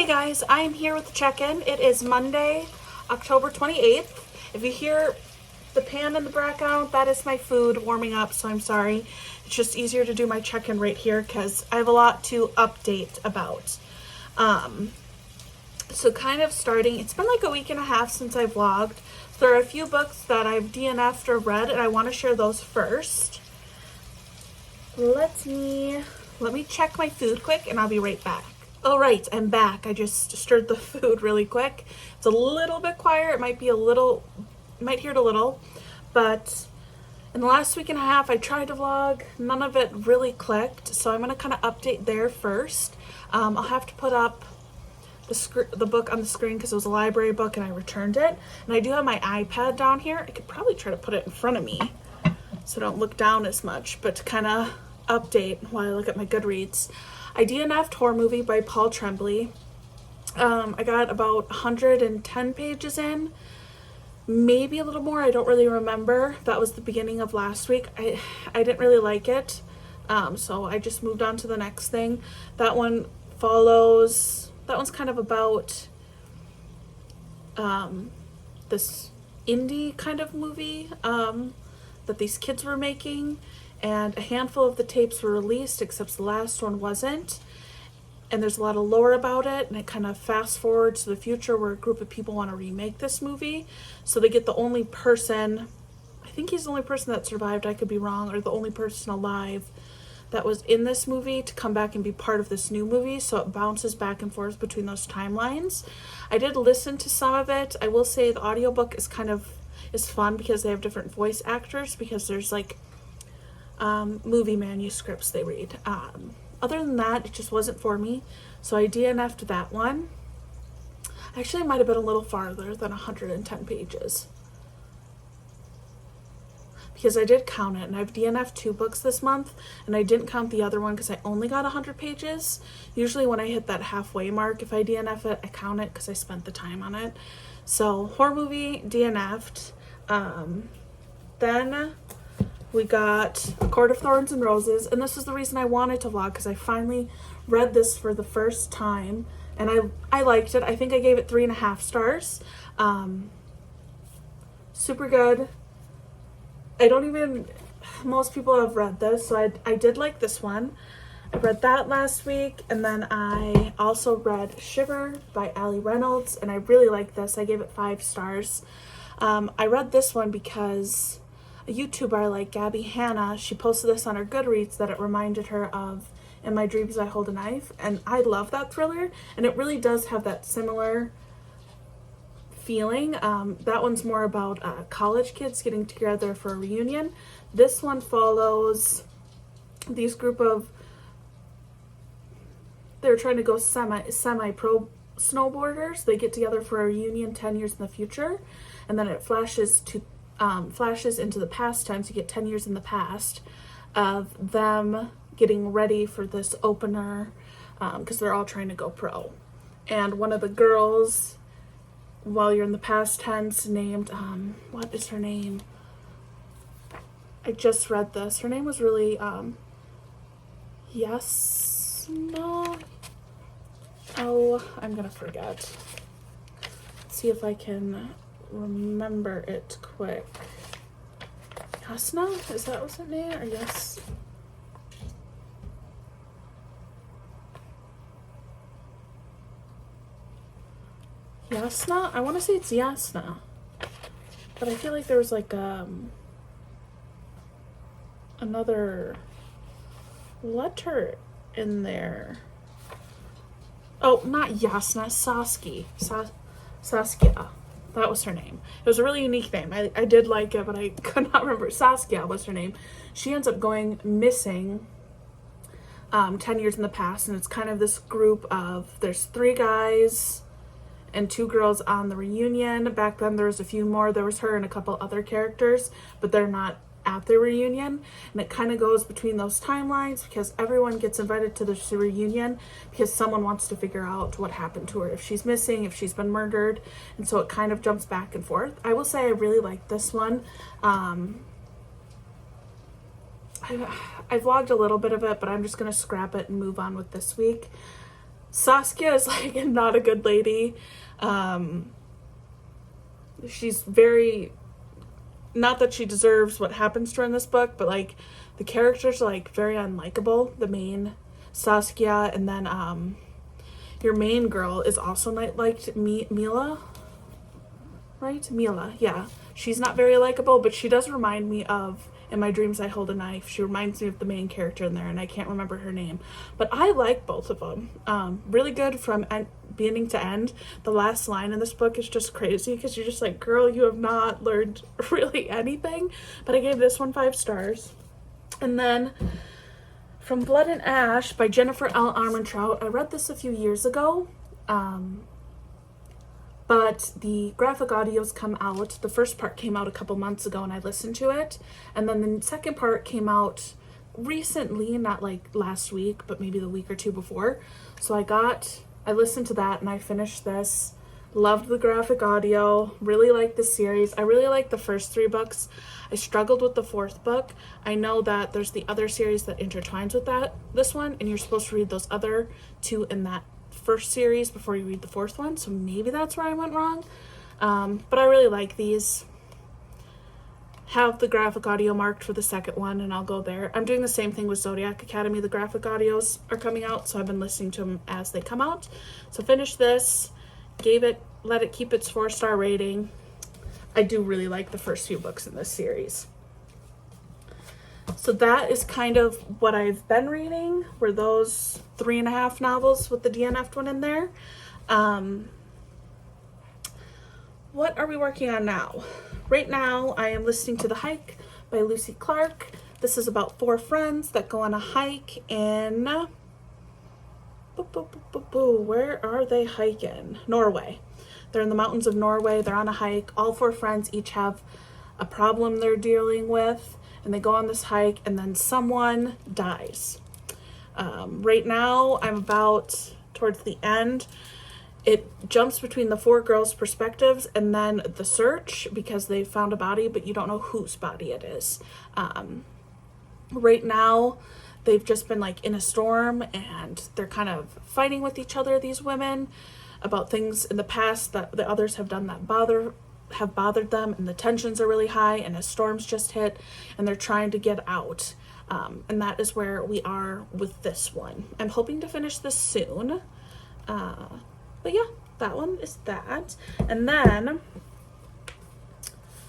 Hey guys, I am here with the check-in. It is Monday, October 28th. If you hear the pan in the background, that is my food warming up, so I'm sorry. It's just easier to do my check-in right here because I have a lot to update about. So kind of starting, it's been like a week and a half since I vlogged. So there are a few books that I've DNF'd or read, and I want to share those first. Let me check my food quick, and I'll be right back. All right, I'm back. I just stirred the food really quick. It's a little bit quiet. It might be a little, you might hear it a little, but in the last week and a half, I tried to vlog. None of it really clicked, so I'm gonna kind of update there first. I'll have to put up the book on the screen because it was a library book and I returned it. And I do have my iPad down here. I could probably try to put it in front of me so I don't look down as much, but to kind of update while I look at my Goodreads. I DNF'd Horror Movie by Paul Tremblay. I got about 110 pages in, maybe a little more. I don't really remember. That was the beginning of last week. I didn't really like it, so I just moved on to the next thing. That one's kind of about this indie kind of movie that these kids were making. And a handful of the tapes were released, except the last one wasn't. And there's a lot of lore about it, and it kind of fast forwards to the future where a group of people want to remake this movie. So they get the only person, I think he's the only person that survived, I could be wrong, or the only person alive that was in this movie to come back and be part of this new movie. So it bounces back and forth between those timelines. I did listen to some of it. I will say the audiobook is fun because they have different voice actors, because there's like movie manuscripts they read. Other than that, it just wasn't for me, so I DNF'd that one. Actually, it might have been a little farther than 110 pages because I did count it, and I've DNF'd 2 books this month, and I didn't count the other one because I only got 100 pages. Usually when I hit that halfway mark, if I DNF it, I count it because I spent the time on it. So Horror Movie DNF'd. Then we got A Court of Thorns and Roses, and this is the reason I wanted to vlog, because I finally read this for the first time, and I liked it. I think I gave it 3.5 stars. Super good. Most people have read this, so I did like this one. I read that last week, and then I also read Shiver by Ali Reynolds, and I really liked this. I gave it 5 stars. I read this one because a YouTuber I like, Gabby Hanna, she posted this on her Goodreads that it reminded her of In My Dreams I Hold a Knife, and I love that thriller, and it really does have that similar feeling. That one's more about college kids getting together for a reunion. This one follows these group of, they're trying to go semi-pro snowboarders. They get together for a reunion 10 years in the future, and then it flashes into the past tense. You get 10 years in the past of them getting ready for this opener because they're all trying to go pro. And one of the girls, while you're in the past tense, named, what is her name? I just read this. Her name was really, Yasna? Oh, I'm gonna forget. Let's see if I can remember it quick. Yasna? Is that what's her name? Or yes? Yasna? I want to say it's Yasna. But I feel like there was like another letter in there. Oh, not Yasna, Saskia. That was her name. It was a really unique name. I did like it, but I could not remember. Saskia was her name. She ends up going missing 10 years in the past, and it's kind of this group of, there's 3 guys and 2 girls on the reunion. Back then there was a few more. There was her and a couple other characters, but they're not at the reunion, and it kind of goes between those timelines because everyone gets invited to this reunion because someone wants to figure out what happened to her, if she's missing, if she's been murdered, and so it kind of jumps back and forth. I will say I really like this one. I vlogged a little bit of it, but I'm just going to scrap it and move on with this week. Saskia is like not a good lady. She's very, not that she deserves what happens to her in this book, but like the characters are like very unlikable. The main Saskia, and then your main girl is also not liked. Mila, right? Mila, yeah. She's not very likable, but she does remind me of In My Dreams I Hold a Knife. She reminds me of the main character in there, and I can't remember her name. But I like both of them. Really good from beginning to end. The last line in this book is just crazy because you're just like, girl, you have not learned really anything. But I gave this one 5 stars. And then From Blood and Ash by Jennifer L. Armentrout. I read this a few years ago. But the graphic audios come out. The first part came out a couple months ago and I listened to it. And then the second part came out recently, not like last week, but maybe the week or two before. So I listened to that and I finished this. Loved the graphic audio. Really liked the series. I really liked the first 3 books. I struggled with the 4th book. I know that there's the other series that intertwines with this one, and you're supposed to read those other 2 in that first series before you read the 4th one, so maybe that's where I went wrong. But I really like these. Have the graphic audio marked for the second one, and I'll go there. I'm doing the same thing with Zodiac Academy. The graphic audios are coming out, so I've been listening to them as they come out. So finished this, let it keep its 4-star rating. I do really like the first few books in this series. So that is kind of what I've been reading, were those 3.5 novels with the DNF'd one in there. What are we working on now? Right now, I am listening to The Hike by Lucy Clarke. This is about 4 friends that go on a hike in... Where are they hiking? Norway. They're in the mountains of Norway. They're on a hike. All 4 friends each have a problem they're dealing with. And they go on this hike, and then someone dies. Right now, I'm about towards the end. It jumps between the 4 girls' perspectives and then the search, because they found a body, but you don't know whose body it is. Right now, they've just been like in a storm, and they're kind of fighting with each other, these women, about things in the past that the others have done that have bothered them, and the tensions are really high, and a storm's just hit, and they're trying to get out. And that is where we are with this one. I'm hoping to finish this soon. But yeah, that one is that. And then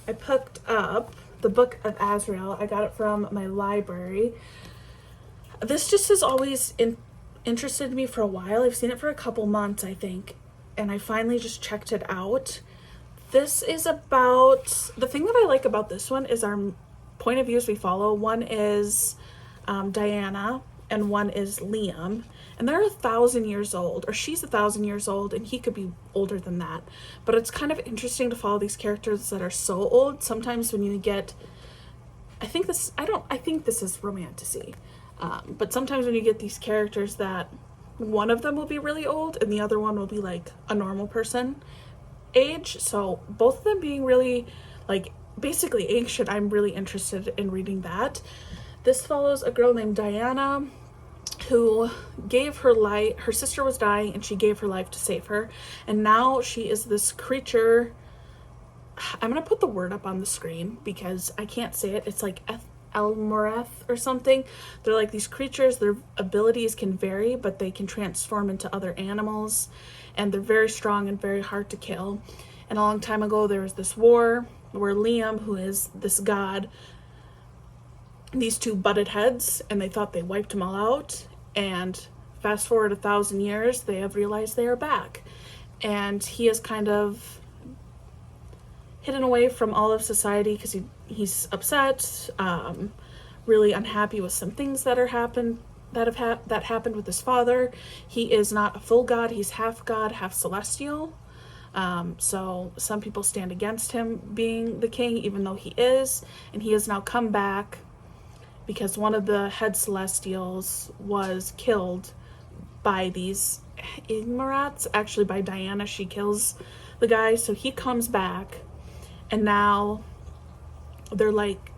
I picked up the Book of Azrael. I got it from my library. This just has always interested me for a while. I've seen it for a couple months, I think, and I finally just checked it out. This is about, the thing that I like about this one is our point of views we follow. One is Diana, and one is Liam, and they're 1,000 years old, or she's 1,000 years old, and he could be older than that. But it's kind of interesting to follow these characters that are so old. Sometimes when you get, I think this is romantasy, but sometimes when you get these characters that one of them will be really old and the other one will be like a normal person age, so both of them being really like basically ancient, I'm really interested in reading that. This follows a girl named Diana who gave her life. Her sister was dying and she gave her life to save her, and now she is this creature. I'm gonna put the word up on the screen because I can't say it. It's like Elmoreth or something. They're like these creatures. Their abilities can vary, but they can transform into other animals, and they're very strong and very hard to kill. And a long time ago, there was this war where Liam, who is this god, these 2 butted heads, and they thought they wiped them all out. And fast forward 1,000 years, they have realized they are back. And he is kind of hidden away from all of society because he's upset, really unhappy with some things that happened with his father. He is not a full god. He's half god, half celestial. So some people stand against him being the king, even though he is. And he has now come back because one of the head celestials was killed by these Ignorats. Actually, by Diana, she kills the guy. So he comes back, and now they're like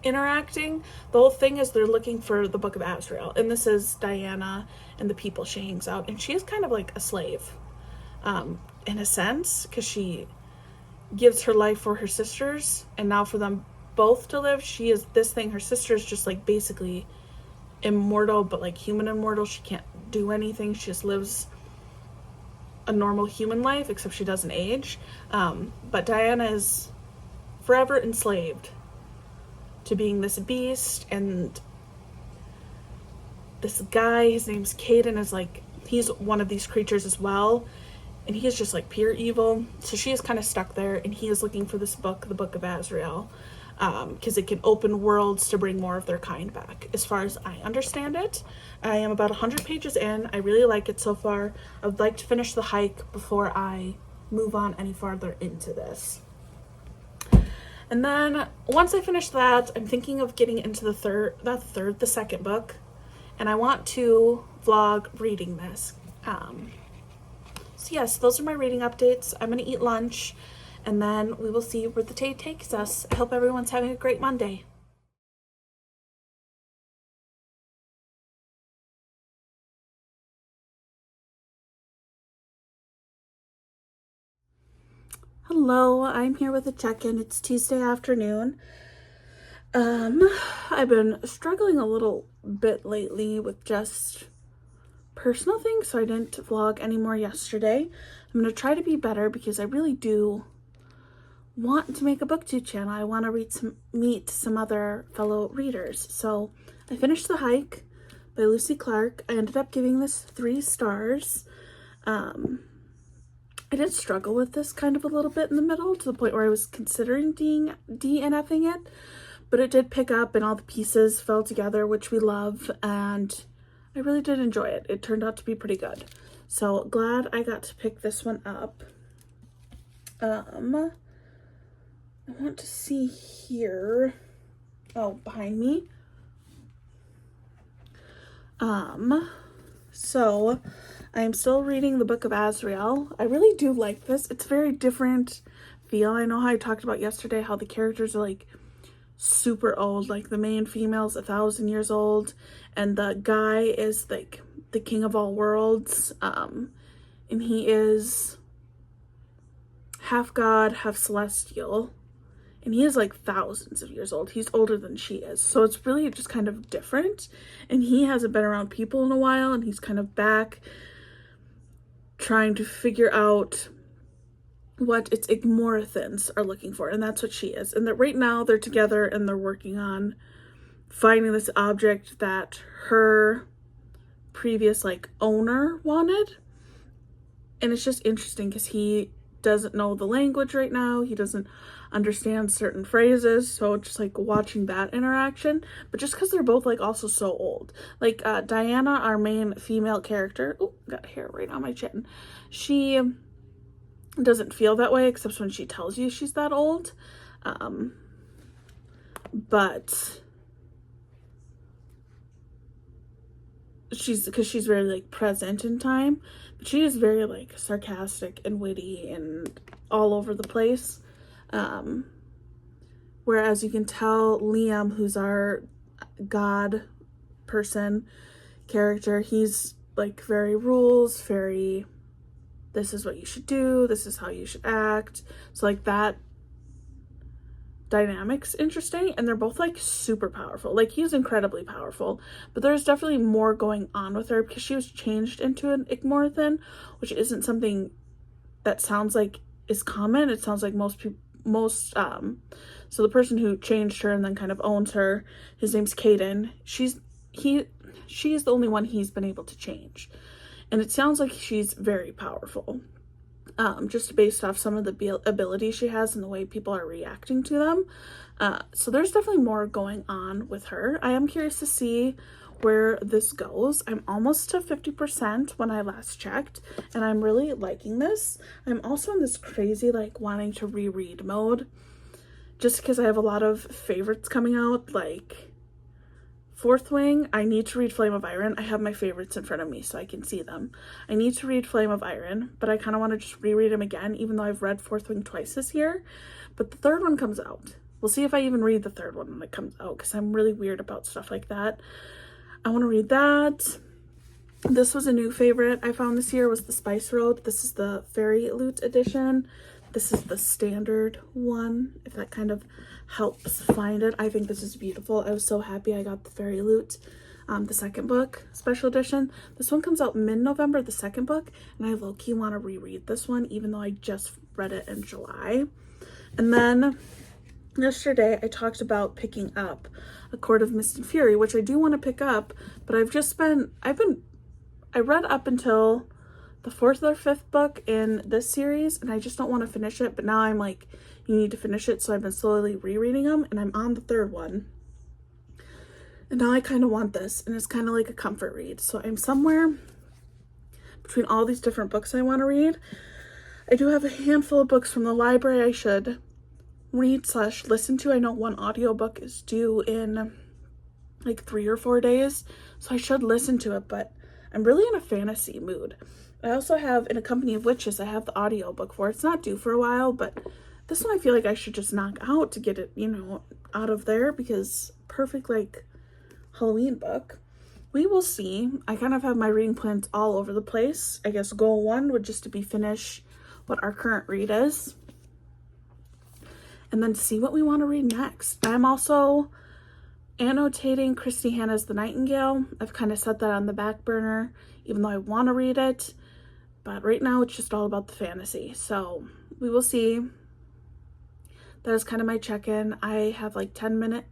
interacting. The whole thing is they're looking for the Book of Azrael, and this is Diana and the people she hangs out, and she is kind of like a slave, in a sense, because she gives her life for her sisters, and now for them both to live, she is this thing. Her sister is just like basically immortal, but like human immortal. She can't do anything. She just lives a normal human life, except she doesn't age. But Diana is forever enslaved to being this beast, and this guy, his name's Caden, is like, he's one of these creatures as well, and he is just like pure evil. So she is kind of stuck there, and he is looking for this book, the Book of Azrael, because it can open worlds to bring more of their kind back, as far as I understand it. I am about 100 pages in. I really like it so far. I would like to finish the hike before I move on any farther into this. And then once I finish that, I'm thinking of getting into the second book, and I want to vlog reading this. So yes, those are my reading updates. I'm gonna eat lunch, and then we will see where the day takes us. I hope everyone's having a great Monday. Hello, I'm here with a check-in. It's Tuesday afternoon. I've been struggling a little bit lately with just personal things, so I didn't vlog anymore yesterday. I'm gonna try to be better because I really do want to make a booktube channel. I want to meet some other fellow readers. So I finished The Hike by Lucy Clarke. I ended up giving this 3 stars. I did struggle with this kind of a little bit in the middle, to the point where I was considering DNFing it, but it did pick up and all the pieces fell together, which we love, and I really did enjoy it. It turned out to be pretty good. So glad I got to pick this one up. I want to see here. Oh, behind me. So I am still reading the Book of Azrael. I really do like this. It's a very different feel. I know how I talked about yesterday how the characters are like super old, like the main female's 1,000 years old, and the guy is like the king of all worlds, and he is half god, half celestial, and he is like thousands of years old. He's older than she is, so it's really just kind of different, and he hasn't been around people in a while, and he's kind of back trying to figure out what its Igmorithans are looking for, and that's what she is. And that right now they're together and they're working on finding this object that her previous like owner wanted. And it's just interesting because he doesn't know the language right now. He doesn't understand certain phrases, so just like watching that interaction. But just because they're both like also so old, like Diana, our main female character, oh, got hair right on my chin, she doesn't feel that way except when she tells you she's that old, but because she's very like present in time, but she is very like sarcastic and witty and all over the place. Whereas you can tell Liam, who's our god person character, he's like very rules, very, this is what you should do, this is how you should act. So like that dynamic's interesting, and they're both like super powerful. Like he's incredibly powerful, but there's definitely more going on with her because she was changed into an Igmorithan, which isn't something that sounds like is common. It sounds like so the person who changed her and then kind of owns her, his name's Caden. She's the only one he's been able to change, and it sounds like she's very powerful, just based off some of the abilities she has and the way people are reacting to them. So there's definitely more going on with her. I am curious to see where this goes. I'm almost to 50% when I last checked, and I'm really liking this. I'm also in this crazy like wanting to reread mode, just because I have a lot of favorites coming out, like Fourth Wing. I need to read Flame of Iron. I have my favorites in front of me so I can see them. I need to read Flame of Iron, but I kind of want to just reread them again, even though I've read Fourth Wing twice this year. But the third one comes out We'll see if I even read the third one when it comes out, because I'm really weird about stuff like that. I want to read that. This was a new favorite I found this year, was the Spice Road. This is the Fairy Loot edition. This is the standard one, if that kind of helps find it. I think this is beautiful. I was so happy I got the Fairy Loot, the second book, special edition. This one comes out mid-November, the second book, and I low-key want to reread this one, even though I just read it in July. And then yesterday I talked about picking up A Court of Mist and Fury, which I do want to pick up, but I read up until the 4th or 5th book in this series, and I just don't want to finish it, but now I'm like, you need to finish it, so I've been slowly rereading them, and I'm on the 3rd one. And now I kind of want this, and it's kind of like a comfort read. So I'm somewhere between all these different books I want to read. I do have a handful of books from the library I should read / listen to. I know one audiobook is due in like 3 or 4 days, so I should listen to it, but I'm really in a fantasy mood. I also have In a Company of Witches, I have the audiobook for. It's not due for a while, but this one I feel like I should just knock out to get it, out of there, because perfect like Halloween book. We will see. I kind of have my reading plans all over the place. I guess goal 1 would just to be finish what our current read is, and then see what we want to read next. I'm also annotating Christy Hanna's The Nightingale. I've kind of set that on the back burner, even though I want to read it, but right now it's just all about the fantasy. So we will see. That is kind of my check-in. I have like 5-ish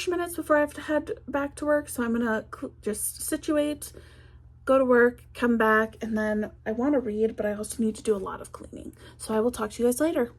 minutes before I have to head back to work, so I'm gonna just situate, go to work, come back, and then I want to read, but I also need to do a lot of cleaning. So I will talk to you guys later.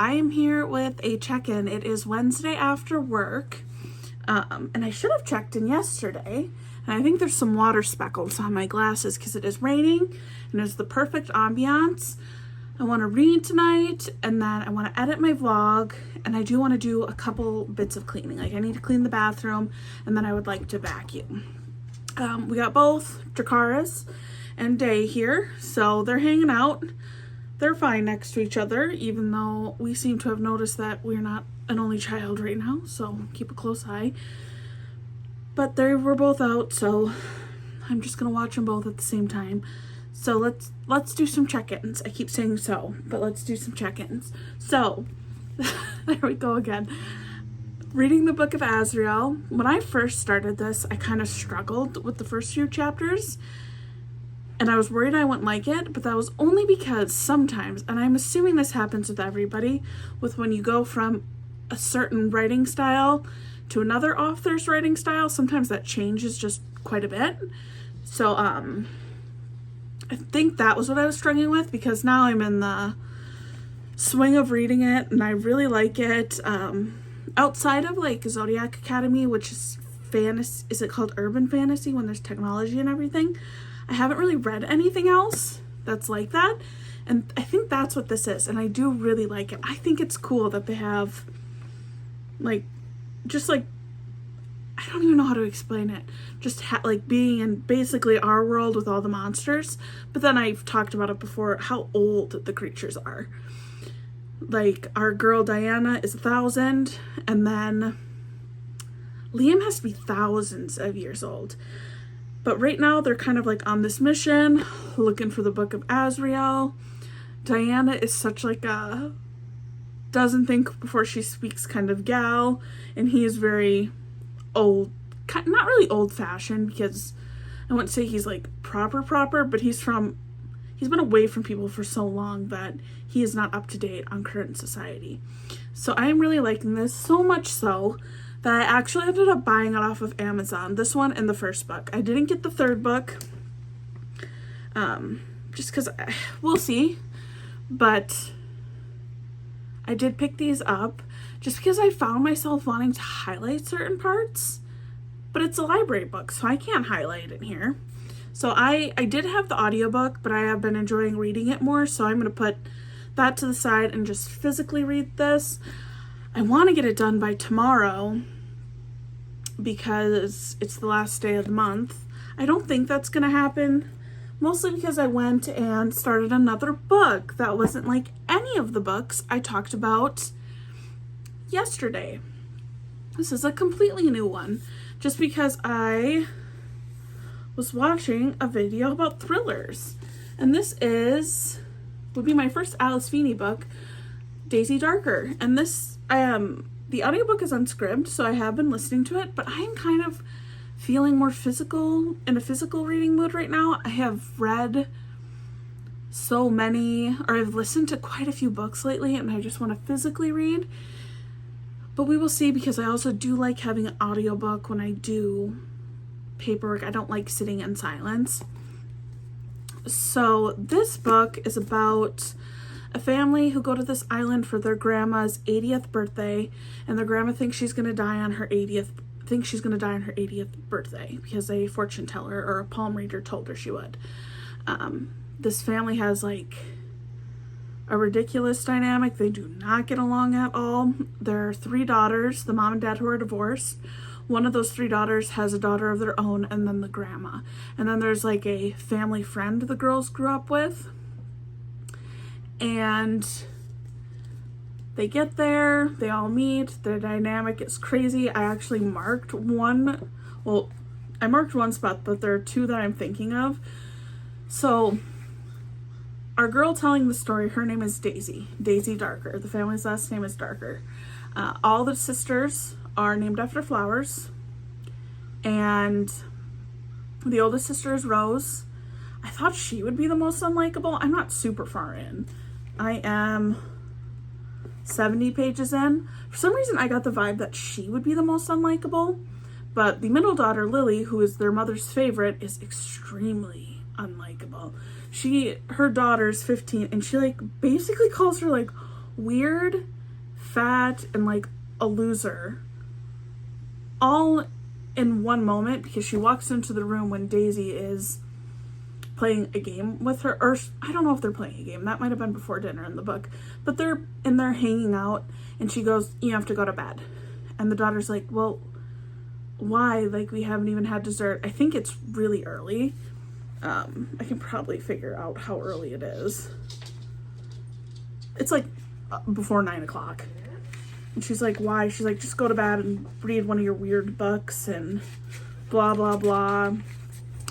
I am here with a check-in. It is Wednesday after work, and I should have checked in yesterday, and I think there's some water speckles on my glasses because it is raining, and it's the perfect ambiance. I want to read tonight, and then I want to edit my vlog, and I do want to do a couple bits of cleaning. Like, I need to clean the bathroom, and then I would like to vacuum. We got both Dracaris and Day here, so they're hanging out. They're fine next to each other, even though we seem to have noticed that we're not an only child right now, so keep a close eye. But they were both out, so I'm just gonna watch them both at the same time. So let's do some check-ins. I keep saying so, but let's do some check-ins. So, there we go again. Reading the book of Azrael. When I first started this, I kind of struggled with the first few chapters, and I was worried I wouldn't like it, but that was only because sometimes, and I'm assuming this happens with everybody, with when you go from a certain writing style to another author's writing style, sometimes that changes just quite a bit. So, I think that was what I was struggling with, because now I'm in the swing of reading it, and I really like it. Outside of, like, Zodiac Academy, which is fantasy, is it called urban fantasy when there's technology and everything? I haven't really read anything else that's like that, and I think that's what this is, and I do really like it. I think it's cool that they have, like, just like, I don't even know how to explain it, just like being in basically our world with all the monsters, but then I've talked about it before, how old the creatures are. Like, our girl Diana is 1,000, and then Liam has to be thousands of years old. But right now, they're kind of like on this mission, looking for the book of Azrael. Diana is such like a doesn't think before she speaks kind of gal, and he is very old, not really old-fashioned, because I wouldn't say he's like proper, but he's been away from people for so long that he is not up to date on current society. So I am really liking this, so much so that I actually ended up buying it off of Amazon, this one and the first book. I didn't get the third book, just because, we'll see, but I did pick these up just because I found myself wanting to highlight certain parts, but it's a library book, so I can't highlight in here. So I did have the audiobook, but I have been enjoying reading it more, so I'm going to put that to the side and just physically read this. I want to get it done by tomorrow because it's the last day of the month. I don't think that's going to happen, mostly because I went and started another book that wasn't like any of the books I talked about yesterday. This is a completely new one, just because I was watching a video about thrillers, and this would be my first Alice Feeney book, Daisy Darker, and this the audiobook is unscripted, so I have been listening to it, but I am kind of feeling more in a physical reading mood right now. I have read so many, or I've listened to quite a few books lately, and I just want to physically read, but we will see, because I also do like having an audiobook when I do paperwork. I don't like sitting in silence. So this book is about a family who go to this island for their grandma's 80th birthday, and their grandma thinks she's going to die on her 80th birthday because a fortune teller or a palm reader told her she would. This family has like a ridiculous dynamic. They do not get along at all. There are 3 daughters, the mom and dad who are divorced. One of those 3 daughters has a daughter of their own, and then the grandma. And then there's like a family friend the girls grew up with. And they get there, they all meet, their dynamic is crazy. I actually marked one spot, but there are 2 that I'm thinking of. So, our girl telling the story, her name is Daisy Darker. The family's last name is Darker. All the sisters are named after flowers, and the oldest sister is Rose. I thought she would be the most unlikable. I'm not super far in. I am 70 pages in. For some reason, I got the vibe that she would be the most unlikable, but the middle daughter, Lily, who is their mother's favorite, is extremely unlikable. Her daughter's 15, and she like basically calls her like weird fat and like a loser, all in one moment, because she walks into the room when Daisy is playing a game with her, or I don't know if they're playing a game, that might have been before dinner in the book, but they're in there hanging out, and she goes, you have to go to bed. And the daughter's like, well, why? Like, we haven't even had dessert. I think it's really early. I can probably figure out how early it is. It's like before 9 o'clock. And she's like, why? She's like, just go to bed and read one of your weird books and blah, blah, blah.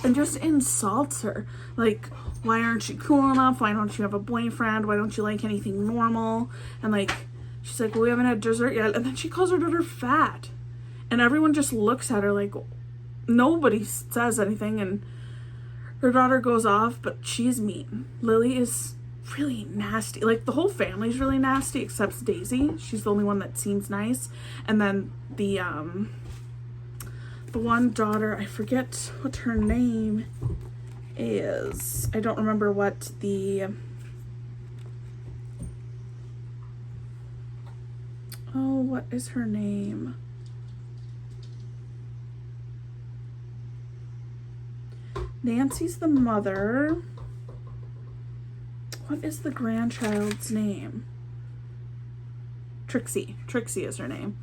And just insults her. Like, why aren't you cool enough? Why don't you have a boyfriend? Why don't you like anything normal? And like, she's like, well, we haven't had dessert yet. And then she calls her daughter fat. And everyone just looks at her like, nobody says anything. And her daughter goes off, but she's mean. Lily is really nasty. Like, the whole family's really nasty except Daisy. She's the only one that seems nice. And then the one daughter, I forget what her name is. I don't remember what the... Oh, what is her name? Nancy's the mother. What is the grandchild's name? Trixie. Trixie is her name.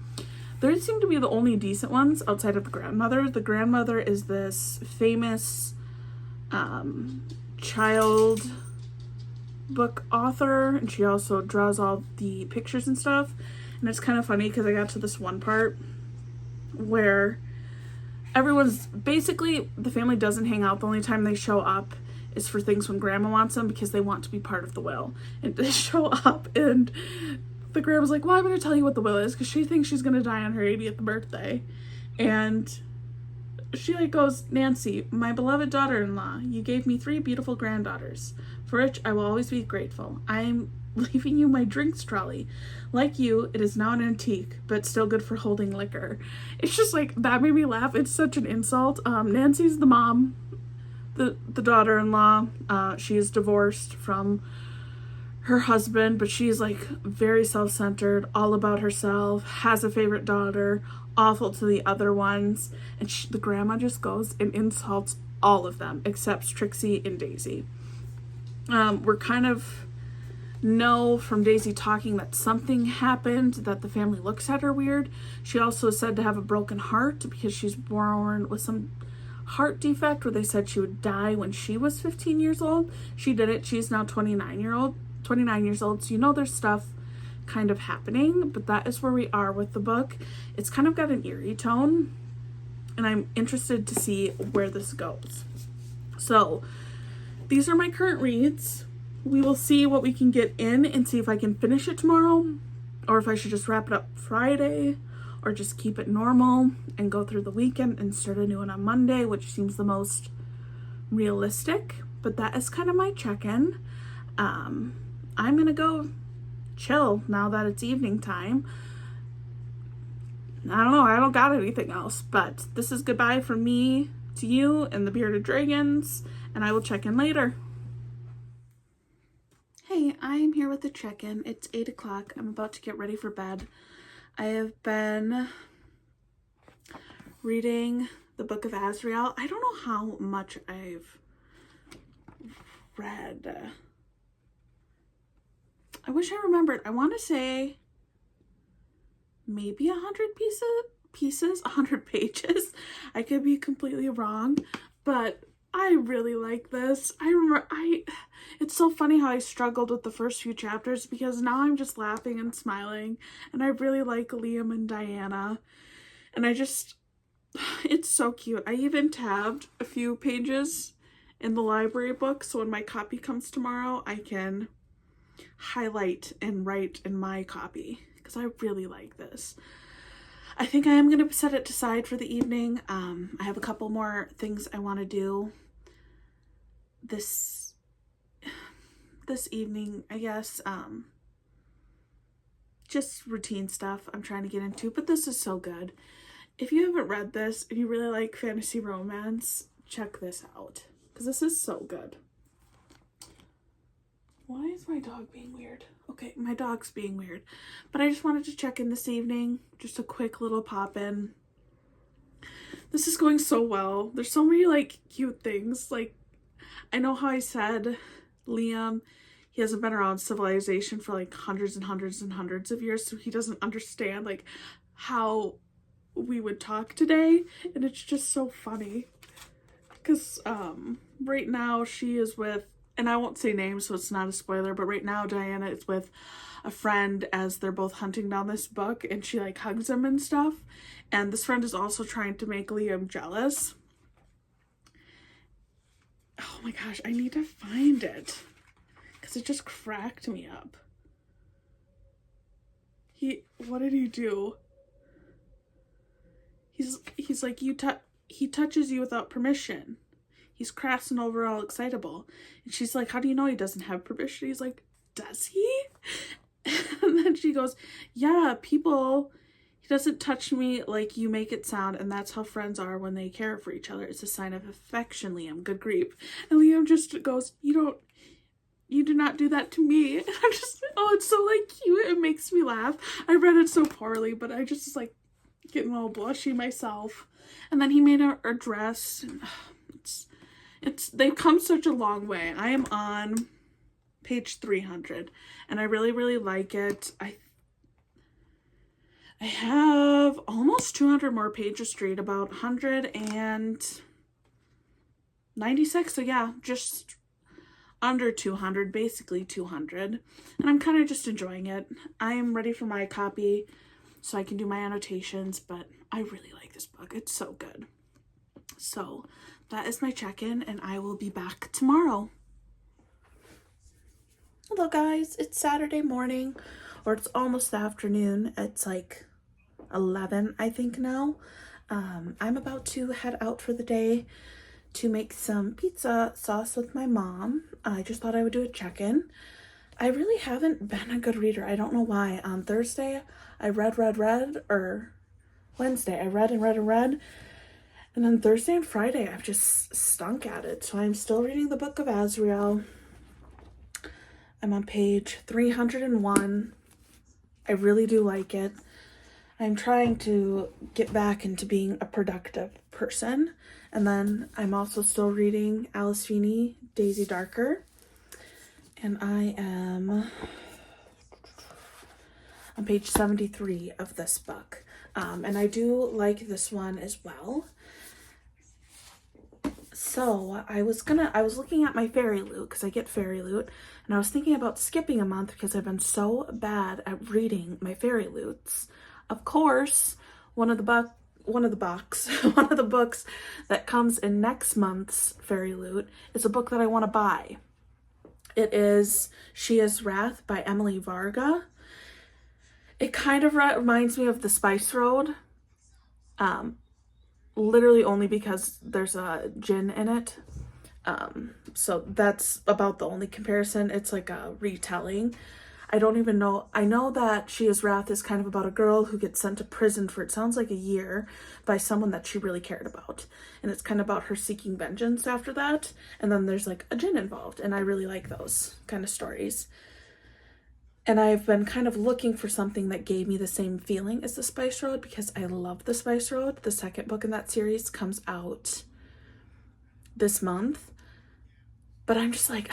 They seem to be the only decent ones outside of the grandmother. The grandmother is this famous child book author, and she also draws all the pictures and stuff. And it's kind of funny because I got to this one part where everyone's basically, the family doesn't hang out. The only time they show up is for things when grandma wants them, because they want to be part of the will. And they show up, and the grandma's like, well, I'm going to tell you what the will is, because she thinks she's going to die on her 80th birthday. And she like goes, Nancy, my beloved daughter-in-law, you gave me 3 beautiful granddaughters, for which I will always be grateful. I'm leaving you my drinks trolley. Like you, it is now an antique, but still good for holding liquor. It's just like, that made me laugh. It's such an insult. Nancy's the mom, the daughter-in-law. She is divorced from her husband, but she's like very self-centered, all about herself, has a favorite daughter, awful to the other ones. And the grandma just goes and insults all of them except Trixie and Daisy. We're kind of know from Daisy talking that something happened, that the family looks at her weird. She also is said to have a broken heart because she's born with some heart defect where they said she would die when she was 15 years old. She didn't. She's now 29 years old. So you know there's stuff kind of happening, but that is where we are with the book. It's kind of got an eerie tone, and I'm interested to see where this goes. So these are my current reads. We will see what we can get in and see if I can finish it tomorrow, or if I should just wrap it up Friday, or just keep it normal and go through the weekend and start a new one on Monday, which seems the most realistic. But that is kind of my check-in. I'm gonna go chill now that it's evening time. I don't know, I don't got anything else, but this is goodbye from me to you and the Bearded Dragons, and I will check in later. Hey, I'm here with the check-in. It's 8 o'clock. I'm about to get ready for bed. I have been reading the book of Azrael. I don't know how much I've read. I wish I remembered. I want to say maybe 100 pieces, 100 pages. I could be completely wrong, but I really like this. It's so funny how I struggled with the first few chapters, because now I'm just laughing and smiling, and I really like Liam and Diana, and it's so cute. I even tabbed a few pages in the library book, so when my copy comes tomorrow, I can highlight and write in my copy, because I really like this. I think I am going to set it aside for the evening. I have a couple more things I want to do this evening, I guess. Just routine stuff I'm trying to get into, but this is so good. If you haven't read this and you really like fantasy romance, check this out, because this is so good. Why is my dog being weird? Okay, my dog's being weird. But I just wanted to check in this evening. Just a quick little pop in. This is going so well. There's so many like cute things. Like, I know how I said Liam, he hasn't been around civilization for like hundreds and hundreds and hundreds of years, so he doesn't understand like how we would talk today. And it's just so funny. Because right now she is with, and I won't say names so it's not a spoiler, but right now Diana is with a friend as they're both hunting down this book, and she like hugs him and stuff. And this friend is also trying to make Liam jealous. Oh my gosh, I need to find it because it just cracked me up. What did he do? He's like, he touches you without permission. He's crass and overall excitable. And she's like, how do you know he doesn't have permission? He's like, does he? And then she goes, yeah, he doesn't touch me like you make it sound, and that's how friends are when they care for each other. It's a sign of affection, Liam. Good grief. And Liam just goes, you do not do that to me. And I'm just, oh, it's so like cute. It makes me laugh. I read it so poorly, but I just was like getting all blushy myself. And then he made a dress. And, they've come such a long way. I am on page 300 and I really, really like it. I have almost 200 more pages to read, about 196. So yeah, just under 200, basically 200. And I'm kind of just enjoying it. I am ready for my copy so I can do my annotations, but I really like this book. It's so good. So that is my check-in, and I will be back tomorrow. Hello guys, it's Saturday morning, or it's almost the afternoon. It's like 11, I think now. I'm about to head out for the day to make some pizza sauce with my mom. I just thought I would do a check-in. I really haven't been a good reader. I don't know why. On Thursday, I read, or Wednesday, I read. And then Thursday and Friday, I've just stunk at it. So I'm still reading the book of Azrael. I'm on page 301. I really do like it. I'm trying to get back into being a productive person. And then I'm also still reading Alice Feeney, Daisy Darker. And I am on page 73 of this book. And I do like this one as well. So I was looking at my fairy loot, because I get fairy loot, and I was thinking about skipping a month because I've been so bad at reading my fairy loots. Of course, one of the books that comes in next month's fairy loot is a book that I want to buy. It is She Is Wrath by Emily Varga. It kind of reminds me of The Spice Road. Literally only because there's a djinn in it. So that's about the only comparison. It's like a retelling. I don't even know. I know that She Is Wrath is kind of about a girl who gets sent to prison for, it sounds like, a year by someone that she really cared about. And it's kind of about her seeking vengeance after that. And then there's like a djinn involved. And I really like those kind of stories. And I've been kind of looking for something that gave me the same feeling as The Spice Road, because I love The Spice Road. The second book in that series comes out this month. But I'm just like,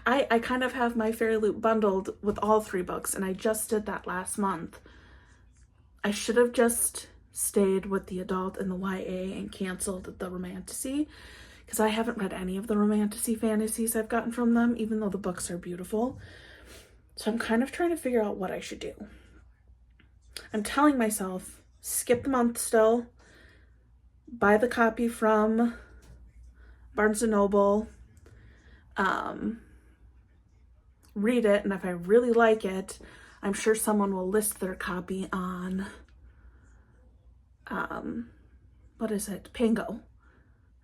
I kind of have my fairy loot bundled with all 3 books, and I just did that last month. I should have just stayed with the adult and the YA and canceled the romantasy, because I haven't read any of the romantasy fantasies I've gotten from them, even though the books are beautiful. So I'm kind of trying to figure out what I should do. I'm telling myself, skip the month still, buy the copy from Barnes & Noble, read it, and if I really like it, I'm sure someone will list their copy on, Pango.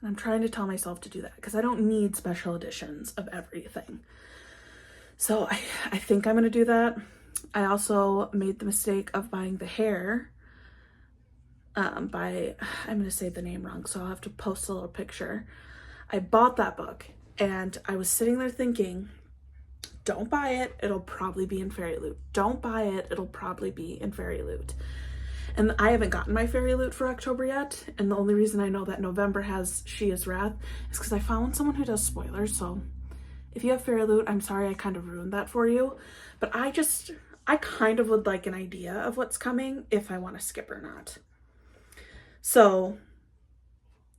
And I'm trying to tell myself to do that, because I don't need special editions of everything. So I think I'm going to do that. I also made the mistake of buying The Hair I'm going to say the name wrong, so I'll have to post a little picture. I bought that book, and I was sitting there thinking, don't buy it, it'll probably be in Fairy Loot. Don't buy it, it'll probably be in Fairy Loot. And I haven't gotten my Fairy Loot for October yet, and the only reason I know that November has She Is Wrath is because I found someone who does spoilers, so if you have Fairy Loot, I'm sorry I kind of ruined that for you, but I kind of would like an idea of what's coming if I want to skip or not. So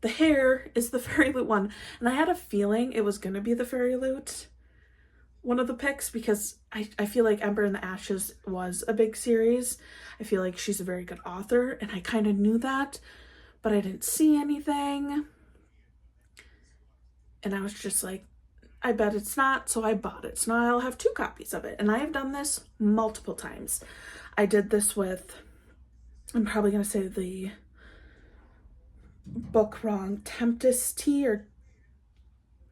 the hair is the Fairy Loot one, and I had a feeling it was going to be the Fairy Loot one of the picks because I feel like Ember in the Ashes was a big series. I feel like she's a very good author, and I kind of knew that, but I didn't see anything. And I was just like, I bet it's not, so I bought it. So now I'll have 2 copies of it, and I have done this multiple times. I did this with, I'm probably going to say the book wrong, Tempest Tea or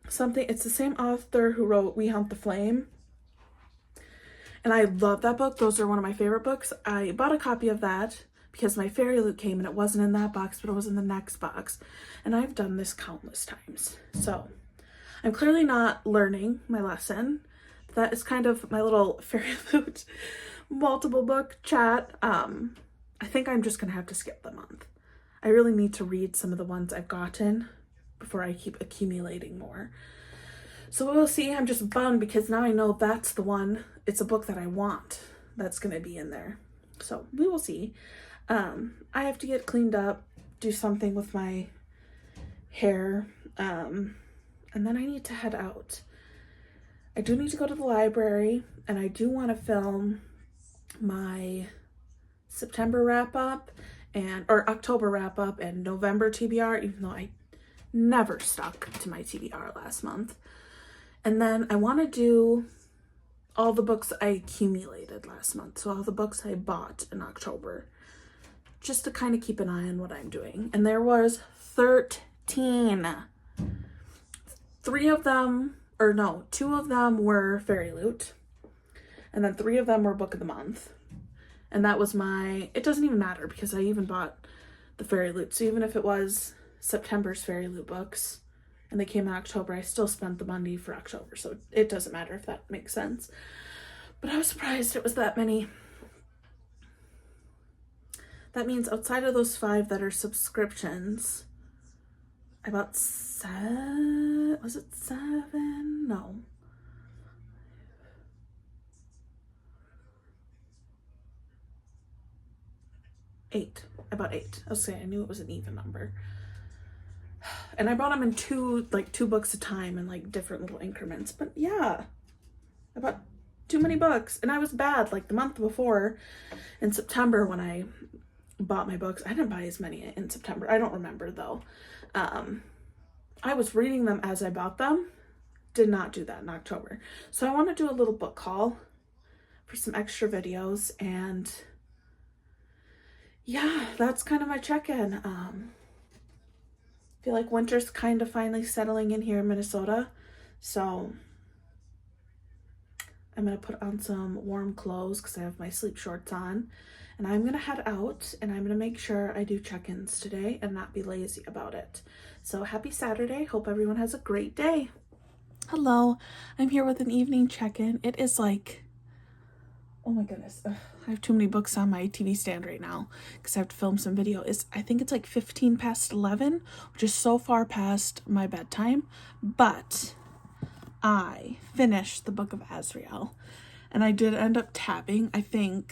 something. It's the same author who wrote We Hunt the Flame, and I love that book. Those are one of my favorite books. I bought a copy of that because my Fairy Loot came and it wasn't in that box, but it was in the next box, and I've done this countless times. So I'm clearly not learning my lesson. That is kind of my little Fairy Loot multiple book chat. I think I'm just gonna have to skip the month. I really need to read some of the ones I've gotten before I keep accumulating more. So we'll see. I'm just bummed because now I know that's the one. It's a book that I want that's going to be in there. So we will see. I have to get cleaned up, do something with my hair, and then I need to head out. I do need to go to the library, and I do want to film my September wrap-up or October wrap-up and November TBR, even though I never stuck to my TBR last month. And then I want to do all the books I accumulated last month. So all the books I bought in October, just to kind of keep an eye on what I'm doing. And there was 13. 2 of them were Fairy Loot. And then 3 of them were Book of the Month. And that was it doesn't even matter because I even bought the Fairy Loot. So even if it was September's Fairy Loot books and they came in October, I still spent the money for October, so it doesn't matter if that makes sense. But I was surprised it was that many. That means outside of those 5 that are subscriptions, I bought 7, was it 7? No. 8. I bought 8. I was saying, I knew it was an even number. And I bought them in 2 books a time in like different little increments. But yeah, I bought too many books, and I was bad. Like the month before in September when I bought my books, I didn't buy as many in September. I don't remember though. I was reading them as I bought them. Did not do that in October. So I want to do a little book haul for some extra videos, and yeah, that's kind of my check-in. I feel like winter's kind of finally settling in here in Minnesota, so I'm going to put on some warm clothes because I have my sleep shorts on, and I'm going to head out, and I'm going to make sure I do check-ins today and not be lazy about it. So happy Saturday. Hope everyone has a great day. Hello, I'm here with an evening check-in. It is like, oh my goodness, I have too many books on my TV stand right now because I have to film some video. I think it's like 15 past 11, which is so far past my bedtime, but I finished the book of Azrael, and I did end up tabbing,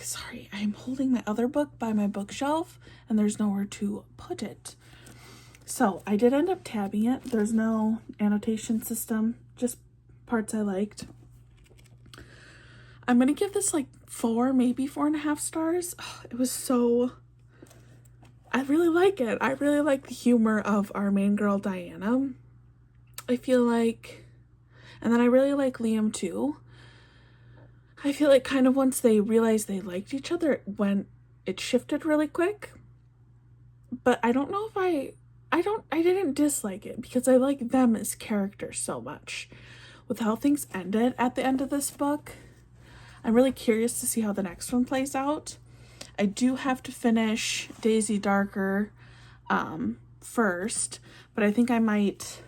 sorry, I'm holding my other book by my bookshelf and there's nowhere to put it. So I did end up tabbing it. There's no annotation system, just parts I liked. I'm gonna give this like 4, maybe 4.5 stars. It was so, I really like it. I really like the humor of our main girl, Diana. I feel like, and then I really like Liam too. I feel like kind of once they realized they liked each other, it shifted really quick. But I don't know if I didn't dislike it because I like them as characters so much. With how things ended at the end of this book, I'm really curious to see how the next one plays out. I do have to finish Daisy Darker first, but I think I might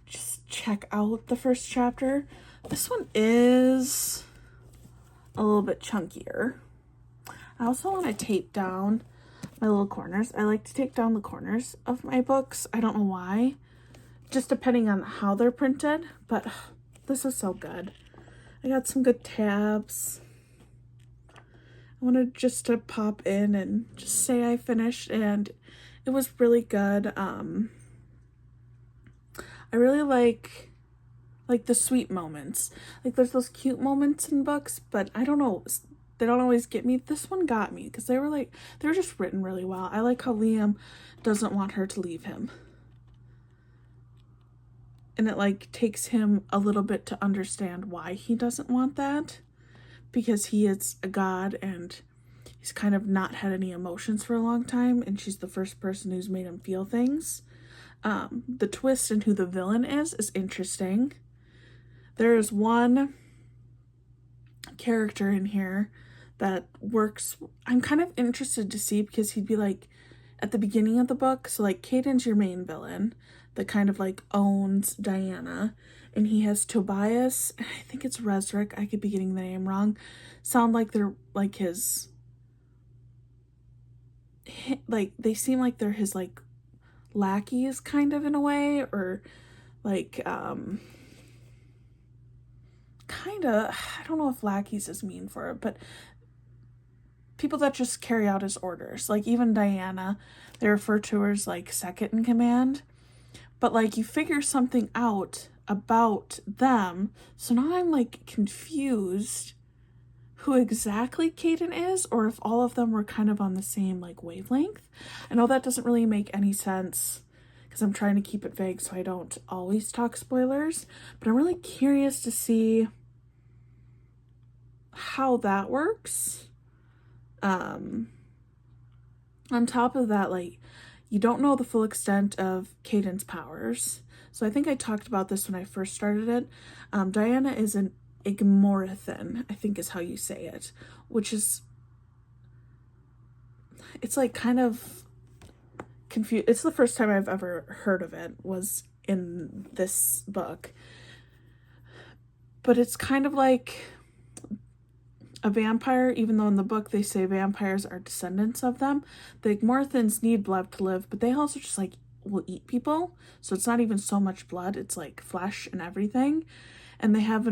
just check out the first chapter. This one is a little bit chunkier. I also want to tape down my little corners. I like to take down the corners of my books. I don't know why, just depending on how they're printed, but this is so good. I got some good tabs. I wanted just to pop in and just say I finished, and it was really good. I really like the sweet moments. Like there's those cute moments in books, but I don't know, they don't always get me. This one got me because they were just written really well. I like how Liam doesn't want her to leave him. And it like takes him a little bit to understand why he doesn't want that, because he is a god and he's kind of not had any emotions for a long time, and she's the first person who's made him feel things. The twist in who the villain is interesting. There is one character in here that works. I'm kind of interested to see, because he'd be like at the beginning of the book. So like Caden's your main villain that kind of like owns Diana, and he has Tobias, and I think it's Resrick, I could be getting the name wrong, sound like they're like his, like they seem like they're his like lackeys kind of in a way, or like kind of, I don't know if lackeys is mean for it, but people that just carry out his orders. Like even Diana, they refer to her as like second in command, but like you figure something out about them, so now I'm like confused who exactly Caden is, or if all of them were kind of on the same like wavelength. I know that doesn't really make any sense because I'm trying to keep it vague so I don't always talk spoilers, but I'm really curious to see how that works. On top of that, like, you don't know the full extent of Caden's powers. So I think I talked about this when I first started it. Diana is an Igmorithan, I think is how you say it, which is, it's like kind of confused. It's the first time I've ever heard of it, was in this book. But it's kind of like a vampire, even though in the book they say vampires are descendants of them. The Igmorithans need blood to live, but they also just like will eat people. So it's not even so much blood, it's like flesh and everything. And they have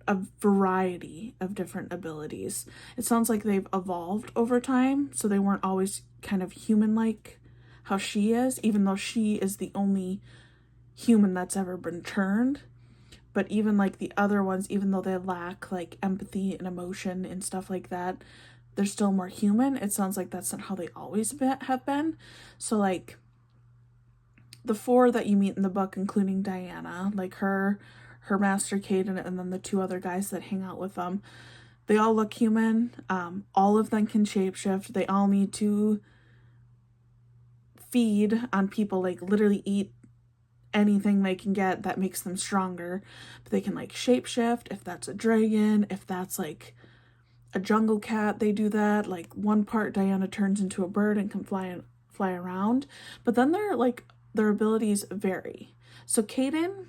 a variety of different abilities. It sounds like they've evolved over time, so they weren't always kind of human-like how she is, even though she is the only human that's ever been turned. But even like the other ones, even though they lack like empathy and emotion and stuff like that, they're still more human. It sounds like that's not how they always have been. So like the four that you meet in the book, including Diana, like her master Caden, and then the two other guys that hang out with them, they all look human. All of them can shapeshift. They all need to feed on people, like literally eat anything they can get that makes them stronger. But they can like shapeshift. If that's a dragon, if that's like a jungle cat, they do that. Like one part Diana turns into a bird and can fly around. But then their abilities vary. So Caden,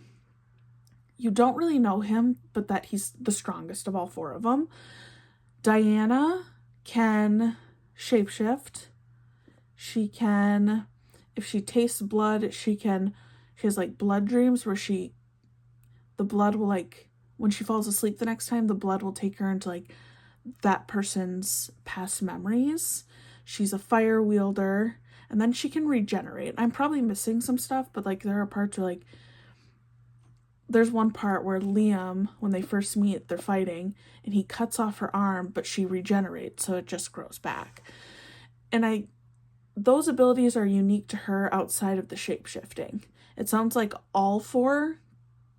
you don't really know him, but that he's the strongest of all four of them. Diana can shapeshift. She can, if she tastes blood, she has like blood dreams where the blood will like, when she falls asleep the next time, the blood will take her into like that person's past memories. She's a fire wielder, and then she can regenerate. I'm probably missing some stuff, but like there are parts where like, there's one part where Liam, when they first meet, they're fighting, and he cuts off her arm, but she regenerates, so it just grows back. And those abilities are unique to her outside of the shape-shifting. It sounds like all four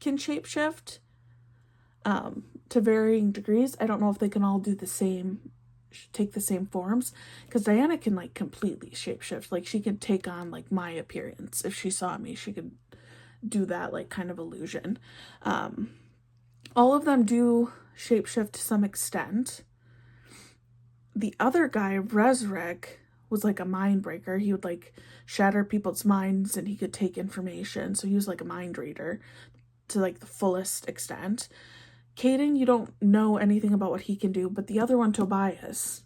can shapeshift to varying degrees. I don't know if they can all do take the same forms, because Diana can like completely shapeshift. Like she could take on like my appearance. If she saw me, she could do that like kind of illusion. All of them do shapeshift to some extent. The other guy, Resrick, was like a mind breaker. He would like shatter people's minds and he could take information. So he was like a mind reader to like the fullest extent. Caden, you don't know anything about what he can do, but the other one, Tobias,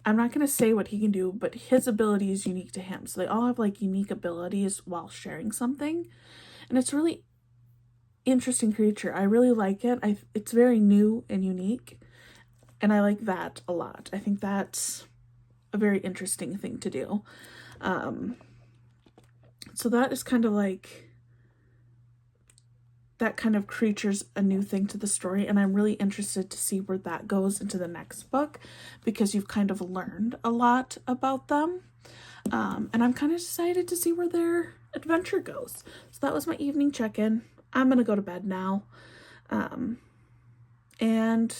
I'm not going to say what he can do, but his ability is unique to him. So they all have like unique abilities while sharing something. And it's really interesting creature. I really like it. It's very new and unique. And I like that a lot. I think that's a very interesting thing to do. So that is kind of like, that kind of creature's a new thing to the story, and I'm really interested to see where that goes into the next book, because you've kind of learned a lot about them. And I'm kind of excited to see where their adventure goes. So that was my evening check-in. I'm gonna go to bed now. And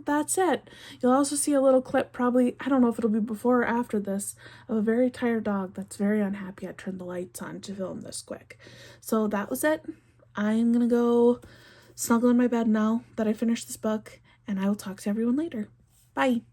that's it. You'll also see a little clip, probably, I don't know if it'll be before or after this, of a very tired dog that's very unhappy I turned the lights on to film this quick. So that was it. I'm gonna go snuggle in my bed now that I finished this book, and I will talk to everyone later. Bye.